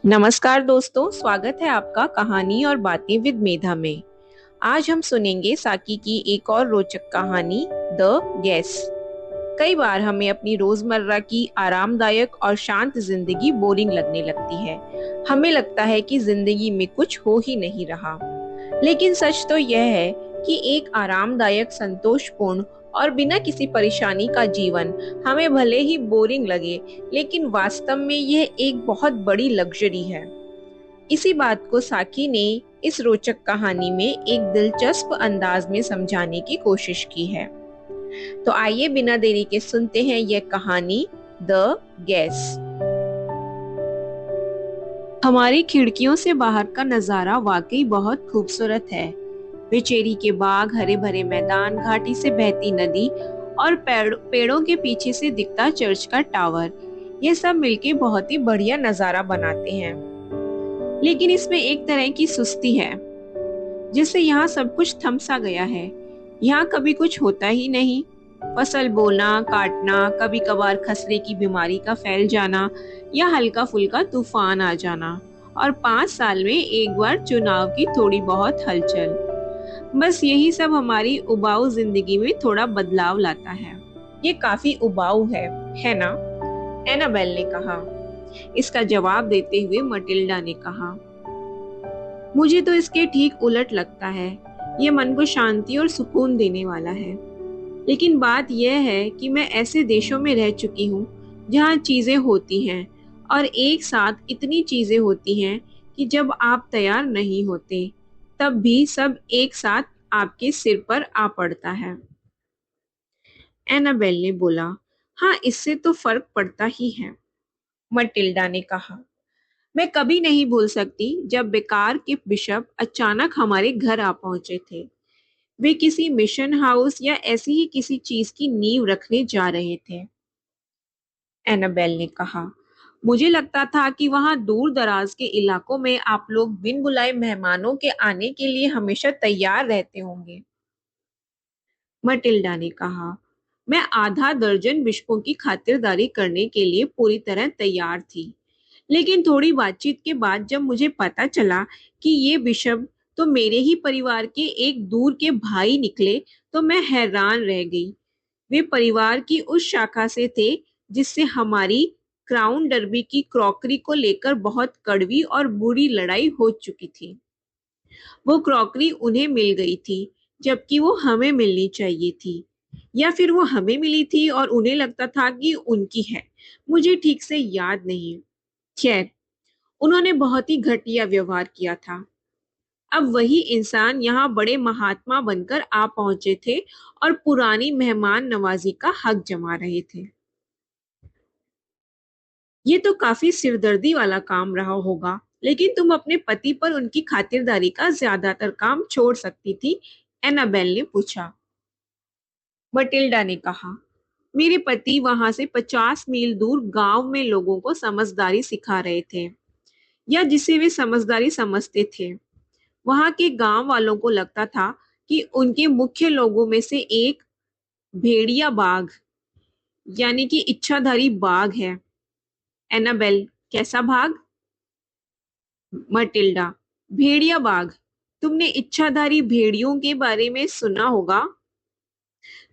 नमस्कार दोस्तों, स्वागत है आपका कहानी और बातें विद मेधा में। आज हम सुनेंगे साकी की एक और रोचक कहानी, द गैस। कई बार हमें अपनी रोजमर्रा की आरामदायक और शांत जिंदगी बोरिंग लगने लगती है। हमें लगता है कि जिंदगी में कुछ हो ही नहीं रहा। लेकिन सच तो यह है कि एक आरामदायक, संतोषपूर्ण और बिना किसी परेशानी का जीवन हमें भले ही बोरिंग लगे, लेकिन वास्तव में यह एक बहुत बड़ी लग्जरी है। इसी बात को साकी ने इस रोचक कहानी में एक दिलचस्प अंदाज में समझाने की कोशिश की है। तो आइए बिना देरी के सुनते हैं यह कहानी, द गैस। हमारी खिड़कियों से बाहर का नजारा वाकई बहुत खूबसूरत है। बेचेरी के बाग, हरे भरे मैदान, घाटी से बहती नदी और पेड़ों के पीछे से दिखता चर्च का टावर, ये सब मिलके बहुत ही बढ़िया नजारा बनाते हैं। लेकिन इसमें एक तरह की सुस्ती है, जिससे यहाँ सब कुछ थम सा गया है। यहाँ कभी कुछ होता ही नहीं। फसल बोना, काटना, कभी कभार खसरे की बीमारी का फैल जाना या हल्का फुल्का तूफान आ जाना, और 5 साल में एक बार चुनाव की थोड़ी बहुत हलचल। बस यही सब हमारी उबाऊ जिंदगी में थोड़ा बदलाव लाता है। ये काफी उबाऊ है ना? एनाबेल ने कहा। इसका जवाब देते हुए मटिल्डा ने कहा, मुझे तो इसके ठीक उलट लगता है। ये मन को शांति और सुकून देने वाला है। लेकिन बात यह है कि मैं ऐसे देशों में रह चुकी हूँ जहाँ चीजें होती हैं, और एक साथ इतनी चीजें होती हैं कि जब आप तैयार नहीं होते, तब भी सब एक साथ आपके सिर पर आ पड़ता है। एनाबेल ने बोला, हाँ, इससे तो फर्क पड़ता ही है। मटिल्डा ने कहा, मैं कभी नहीं भूल सकती जब बेकार के बिशप अचानक हमारे घर आ पहुंचे थे। वे किसी मिशन हाउस या ऐसी ही किसी चीज की नींव रखने जा रहे थे। एनाबेल ने कहा, मुझे लगता था कि वहां दूर दराज के इलाकों में आप लोग बिन बुलाए मेहमानों के आने के लिए हमेशा तैयार रहते होंगे। मटिल्डा ने कहा, मैं आधा दर्जन बिशपों की खातिरदारी करने के लिए पूरी तरह तैयार थी। लेकिन थोड़ी बातचीत के बाद जब मुझे पता चला कि ये बिशप तो मेरे ही परिवार के एक दूर के भाई निकले, तो मैं हैरान रह गई। वे परिवार की उस शाखा से थे जिससे हमारी क्राउन डर्बी की क्रॉकरी को लेकर बहुत कड़वी और बुरी लड़ाई हो चुकी थी। वो क्रॉकरी उन्हें मिल गई थी, जबकि वो हमें मिलनी चाहिए थी। या फिर वो हमें मिली थी और उन्हें लगता था कि उनकी है। मुझे ठीक से याद नहीं। खैर, उन्होंने बहुत ही घटिया व्यवहार किया था। अब वही इंसान यहाँ बड़े महात्मा बनकर आ पहुंचे थे और पुरानी मेहमान नवाजी का हक जमा रहे थे। ये तो काफी सिरदर्दी वाला काम रहा होगा, लेकिन तुम अपने पति पर उनकी खातिरदारी का ज्यादातर काम छोड़ सकती थी, एनाबेल ने पूछा। मटिल्डा ने कहा, मेरे पति वहां से 50 मील दूर गांव में लोगों को समझदारी सिखा रहे थे, या जिसे वे समझदारी समझते थे। वहां के गांव वालों को लगता था कि उनके मुख्य लोगों में से एक भेड़िया बाघ, यानी कि इच्छाधारी बाघ है। एनाबेल, कैसा भाग? मटिल्डा, भेड़िया बाघ। तुमने इच्छाधारी भेड़ियों के बारे में सुना होगा,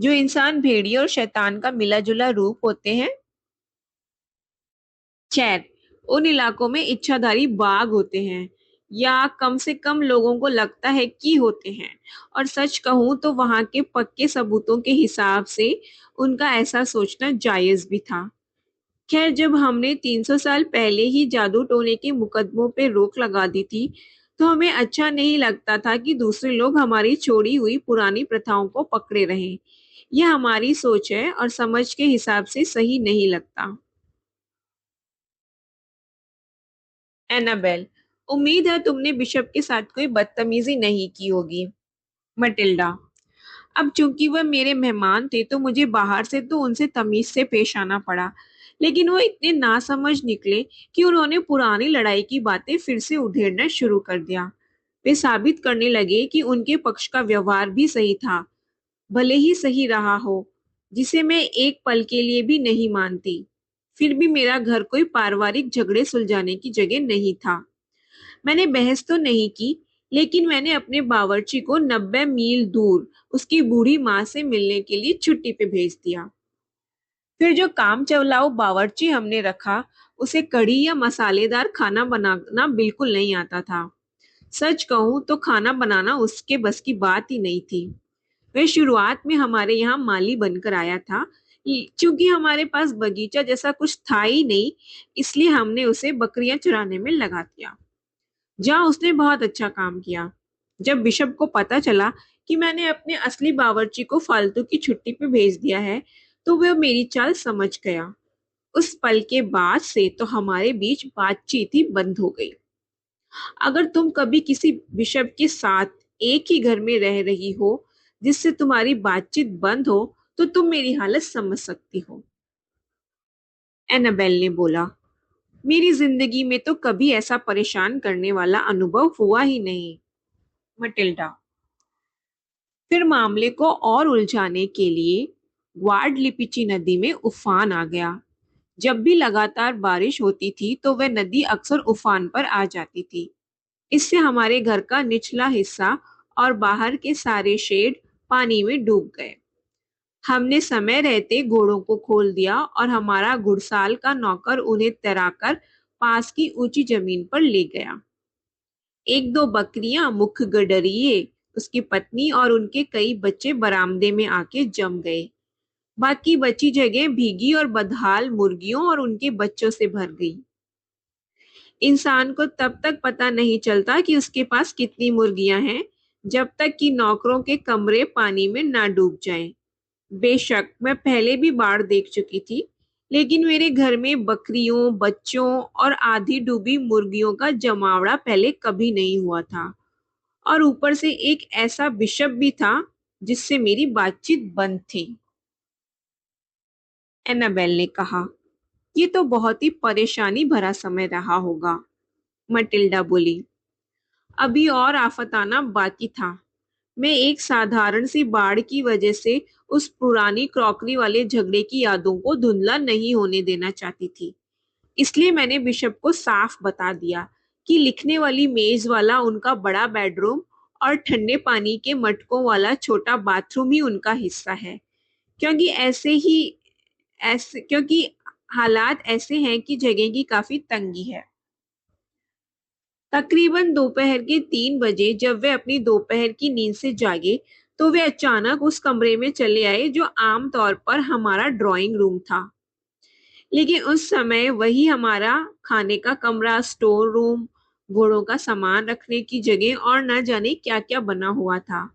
जो इंसान, भेड़िए और शैतान का मिला जुला रूप होते हैं। खैर, उन इलाकों में इच्छाधारी बाघ होते हैं, या कम से कम लोगों को लगता है कि होते हैं। और सच कहूं तो वहां के पक्के सबूतों के हिसाब से उनका ऐसा सोचना जायज भी था। खैर, जब हमने 300 साल पहले ही जादू टोने के मुकदमों पे रोक लगा दी थी, तो हमें अच्छा नहीं लगता था कि दूसरे लोग हमारी छोड़ी हुई पुरानी प्रथाओं को पकड़े रहें। यह हमारी सोच है और समझ के हिसाब से सही नहीं लगता। एनाबेल, उम्मीद है तुमने बिशप के साथ कोई बदतमीजी नहीं की होगी। मटिल्डा, अब चूंकि वह मेरे मेहमान थे तो मुझे बाहर से तो उनसे तमीज से पेश आना पड़ा। लेकिन वो इतने नासमझ निकले कि उन्होंने पुरानी लड़ाई की बातें फिर से उधेड़ना शुरू कर दिया। वे साबित करने लगे कि उनके पक्ष का व्यवहार भी सही था, भले ही सही रहा हो, जिसे मैं एक पल के लिए भी नहीं मानती। फिर भी मेरा घर कोई पारिवारिक झगड़े सुलझाने की जगह नहीं था। मैंने बहस तो नहीं की, लेकिन मैंने अपने बावर्ची को 90 मील दूर उसकी बूढ़ी माँ से मिलने के लिए छुट्टी पे भेज दिया। फिर जो काम चलाऊ बावर्ची हमने रखा, उसे कढ़ी या मसालेदार खाना बनाना बिल्कुल नहीं आता था। सच कहूं तो खाना बनाना उसके बस की बात ही नहीं थी। वह शुरुआत में हमारे यहाँ माली बनकर आया था। क्योंकि हमारे पास बगीचा जैसा कुछ था ही नहीं, इसलिए हमने उसे बकरियां चराने में लगा दिया, जहाँ उसने बहुत अच्छा काम किया। जब बिशप को पता चला कि मैंने अपने असली बावर्ची को फालतू की छुट्टी पे भेज दिया है, तो वह मेरी चाल समझ गया। उस पल के बाद से तो हमारे बीच बातचीत ही बंद हो गई। अगर तुम कभी किसी बिशप के साथ एक ही घर में रह रही हो जिससे तुम्हारी बातचीत बंद हो, तो तुम मेरी हालत समझ सकती हो। एनाबेल ने बोला, मेरी जिंदगी में तो कभी ऐसा परेशान करने वाला अनुभव हुआ ही नहीं। मटिल्डा, फिर मामले को और उलझाने के लिए ग्वाडलिपिची नदी में उफान आ गया। जब भी लगातार बारिश होती थी तो वह नदी अक्सर उफान पर आ जाती थी। इससे हमारे घर का निचला हिस्सा और बाहर के सारे शेड पानी में डूब गए। हमने समय रहते घोड़ों को खोल दिया और हमारा घुड़साल का नौकर उन्हें तैराकर पास की ऊंची जमीन पर ले गया। एक दो बकरियां, मुख गडरिये, उसकी पत्नी और उनके कई बच्चे बरामदे में आके जम गए। बाकी बची जगह भीगी और बदहाल मुर्गियों और उनके बच्चों से भर गई। इंसान को तब तक पता नहीं चलता कि उसके पास कितनी मुर्गियां हैं, जब तक कि नौकरों के कमरे पानी में ना डूब जाएं। बेशक मैं पहले भी बाढ़ देख चुकी थी, लेकिन मेरे घर में बकरियों, बच्चों और आधी डूबी मुर्गियों का जमावड़ा पहले कभी नहीं हुआ था। और ऊपर से एक ऐसा बिशप भी था जिससे मेरी बातचीत बंद थी। एनाबेल ने कहा, ये तो बहुत ही परेशानी भरा समय रहा होगा। मटिल्डा बोली, अभी और आफत आना बाकी था। मैं एक साधारण सी बाढ़ की वजह से उस पुरानी क्रॉकरी वाले झगड़े की यादों को धुंधला नहीं होने देना चाहती थी। इसलिए मैंने बिशप को साफ बता दिया कि लिखने वाली मेज वाला उनका बड़ा बेडरूम और ठंडे पानी के मटकों वाला छोटा बाथरूम ही उनका हिस्सा है। क्योंकि हालात ऐसे हैं कि जगह की काफी तंगी है। तकरीबन दोपहर के 3 बजे जब वे अपनी दोपहर की नींद से जागे, तो वे अचानक उस कमरे में चले आए जो आमतौर पर हमारा ड्राइंग रूम था। लेकिन उस समय वही हमारा खाने का कमरा, स्टोर रूम, घोड़ों का सामान रखने की जगह और न जाने क्या क्या बना हुआ था।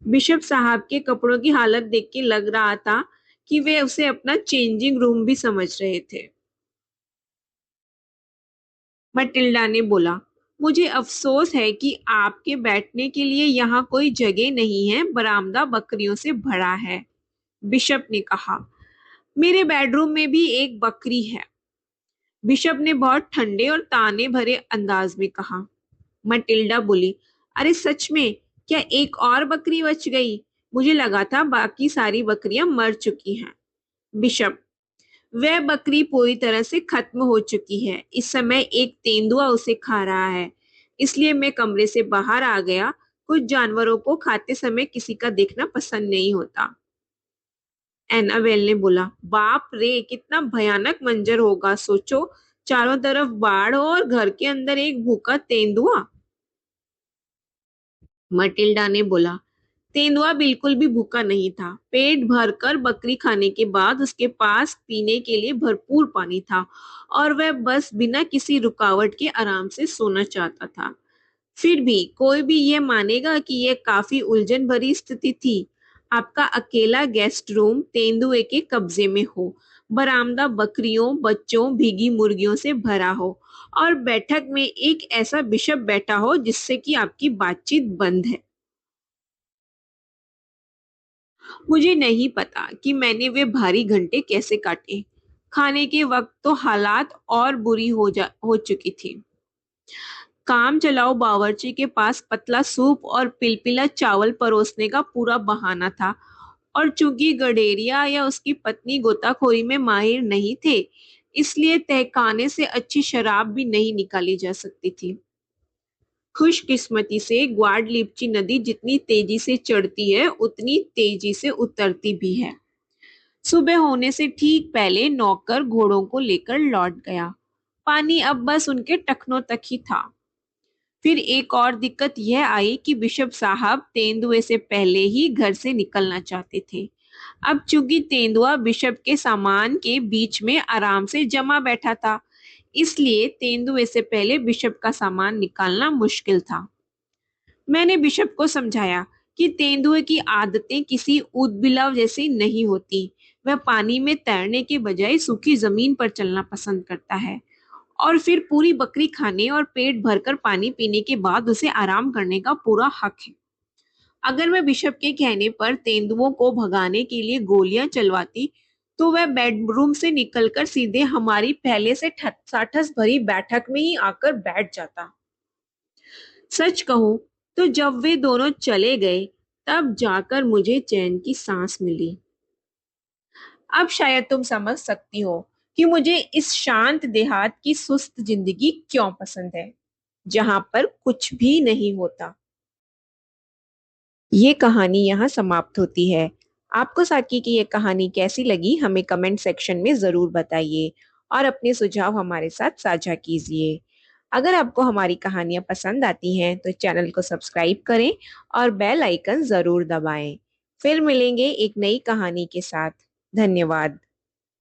बिशप साहब के कपड़ों की हालत देख के लग रहा था कि वे उसे अपना चेंजिंग रूम भी समझ रहे थे। मटिल्डा ने बोला, मुझे अफसोस है कि आपके बैठने के लिए यहाँ कोई जगह नहीं है, बरामदा बकरियों से भरा है। बिशप ने कहा, मेरे बेडरूम में भी एक बकरी है। बिशप ने बहुत ठंडे और ताने भरे अंदाज में कहा। मटिल्डा बोली, अरे सच में? क्या एक और बकरी बच गई? मुझे लगा था बाकी सारी बकरियां मर चुकी हैं। बिशप, वह बकरी पूरी तरह से खत्म हो चुकी है। इस समय एक तेंदुआ उसे खा रहा है, इसलिए मैं कमरे से बाहर आ गया। कुछ जानवरों को खाते समय किसी का देखना पसंद नहीं होता। एनाबेल ने बोला, बाप रे, कितना भयानक मंजर होगा। सोचो, चारों तरफ बाढ़ हो और घर के अंदर एक भूखा तेंदुआ। मटिल्डा ने बोला, तेंदुआ बिल्कुल भी भूखा नहीं था। पेट भरकर बकरी खाने के बाद उसके पास पीने के लिए भरपूर पानी था और वह बस बिना किसी रुकावट के आराम से सोना चाहता था। फिर भी कोई भी यह मानेगा कि यह काफी उलझन भरी स्थिति थी। आपका अकेला गेस्ट रूम तेंदुए के कब्जे में हो, बरामदा बकरियों, बच्चों, भीगी मुर्गियों से भरा हो और बैठक में एक ऐसा बिशप बैठा हो जिससे कि आपकी बातचीत बंद है। मुझे नहीं पता कि मैंने वे भारी घंटे कैसे काटे। खाने के वक्त तो हालात और बुरी हो चुकी थी। काम चलाओ बावर्ची के पास पतला सूप और पिलपिला चावल परोसने का पूरा बहाना था, और चूंकि गडेरिया या उसकी पत्नी गोताखोरी में माहिर नहीं थे, इसलिए तहखाने से अच्छी शराब भी नहीं निकाली जा सकती थी। खुशकिस्मती से ग्वाडलिपची नदी जितनी तेजी से चढ़ती है उतनी तेजी से उतरती भी है। सुबह होने से ठीक पहले नौकर घोड़ों को लेकर लौट गया। पानी अब बस उनके टखनों तक ही था। फिर एक और दिक्कत यह आई कि बिशप साहब तेंदुए से पहले ही घर से निकलना चाहते थे। अब चूंकि तेंदुआ बिशप के सामान के बीच में आराम से जमा बैठा था, इसलिए तेंदुए से पहले बिशप का सामान निकालना मुश्किल था। मैंने बिशप को समझाया कि तेंदुए की आदतें किसी ऊदबिलाव जैसी नहीं होती। वह पानी में तैरने के बजाय सूखी जमीन पर चलना पसंद करता है और फिर पूरी बकरी खाने और पेट भरकर पानी पीने के बाद उसे आराम करने का पूरा हक है। अगर मैं बिशप के कहने पर तेंदुओं को भगाने के लिए गोलियां चलवाती तो वह बेडरूम से निकलकर सीधे हमारी पहले से ठसाठस भरी बैठक में ही आकर बैठ जाता। सच कहूं तो जब वे दोनों चले गए तब जाकर मुझे चैन की सांस मिली। अब शायद तुम समझ सकती हो कि मुझे इस शांत देहात की सुस्त जिंदगी क्यों पसंद है, जहां पर कुछ भी नहीं होता। ये कहानी यहाँ समाप्त होती है। आपको साकी की ये कहानी कैसी लगी हमें कमेंट सेक्शन में जरूर बताइए और अपने सुझाव हमारे साथ साझा कीजिए। अगर आपको हमारी कहानियाँ पसंद आती हैं तो चैनल को सब्सक्राइब करें और बेल आइकन जरूर दबाएं। फिर मिलेंगे एक नई कहानी के साथ। धन्यवाद।